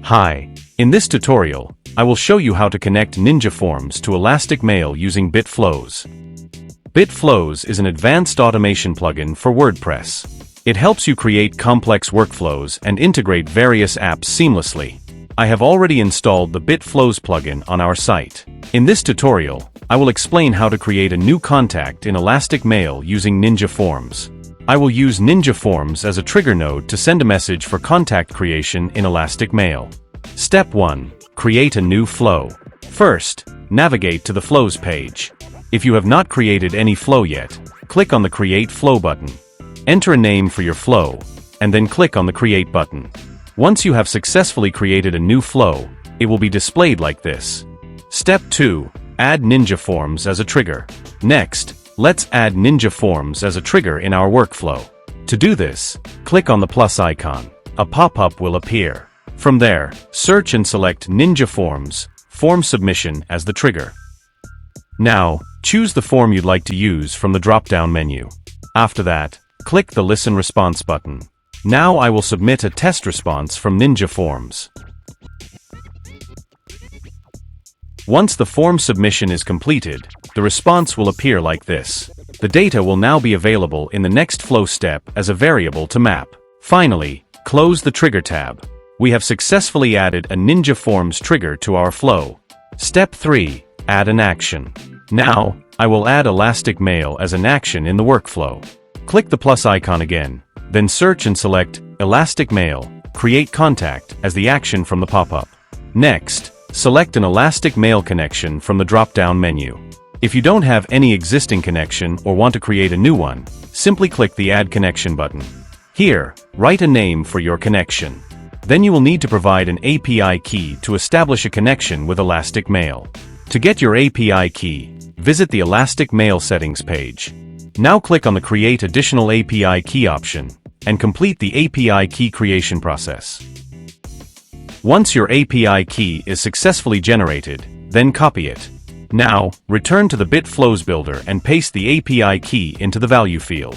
Hi, in this tutorial, I will show you how to connect Ninja Forms to Elastic Mail using BitFlows. BitFlows is an advanced automation plugin for WordPress. It helps you create complex workflows and integrate various apps seamlessly. I have already installed the BitFlows plugin on our site. In this tutorial, I will explain how to create a new contact in Elastic Mail using Ninja Forms. I will use Ninja Forms as a trigger node to send a message for contact creation in Elastic Mail. Step 1. Create a new flow. First, navigate to the Flows page. If you have not created any flow yet, click on the Create Flow button. Enter a name for your flow, and then click on the Create button. Once you have successfully created a new flow, it will be displayed like this. Step 2. Add Ninja Forms as a trigger. Next, let's add Ninja Forms as a trigger in our workflow. To do this, click on the plus icon. A pop-up will appear. From there, search and select Ninja Forms, Form Submission as the trigger. Now, choose the form you'd like to use from the drop-down menu. After that, click the Listen Response button. Now I will submit a test response from Ninja Forms. Once the form submission is completed, the response will appear like this. The data will now be available in the next flow step as a variable to map. Finally, close the Trigger tab. We have successfully added a Ninja Forms trigger to our flow. Step 3. Add an action. Now, I will add Elastic Mail as an action in the workflow. Click the plus icon again, then search and select Elastic Mail, Create Contact as the action from the pop-up. Next, select an Elastic Mail connection from the drop-down menu. If you don't have any existing connection or want to create a new one, simply click the Add Connection button. Here, write a name for your connection. Then you will need to provide an API key to establish a connection with Elastic Mail. To get your API key, visit the Elastic Mail settings page. Now click on the Create Additional API Key option, and complete the API key creation process. Once your API key is successfully generated, then copy it. Now, return to the BitFlows builder and paste the API key into the value field.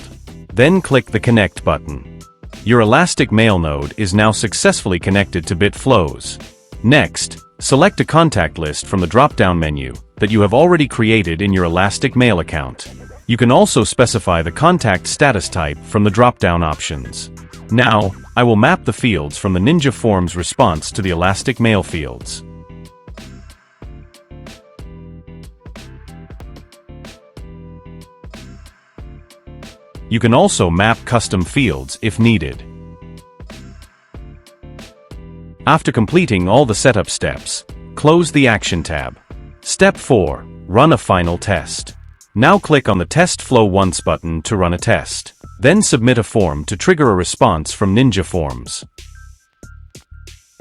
Then click the Connect button. Your Elastic Mail node is now successfully connected to BitFlows. Next, select a contact list from the drop-down menu that you have already created in your Elastic Mail account. You can also specify the contact status type from the drop-down options. Now, I will map the fields from the Ninja Forms response to the Elastic Mail fields. You can also map custom fields if needed. After completing all the setup steps, close the Action tab. Step 4. Run a final test. Now click on the Test Flow Once button to run a test. Then submit a form to trigger a response from Ninja Forms.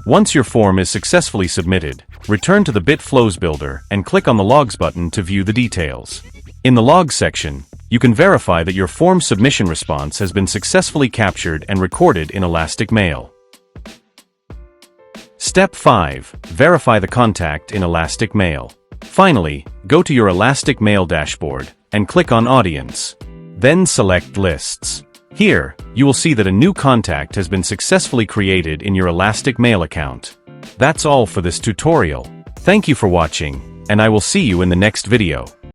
Once your form is successfully submitted, return to the BitFlows builder and click on the Logs button to view the details. In the Logs section, you can verify that your form submission response has been successfully captured and recorded in Elastic Mail. Step 5. Verify the contact in Elastic Mail. Finally, go to your Elastic Mail dashboard and click on Audience. Then select Lists. Here, you will see that a new contact has been successfully created in your Elastic Mail account. That's all for this tutorial. Thank you for watching, and I will see you in the next video.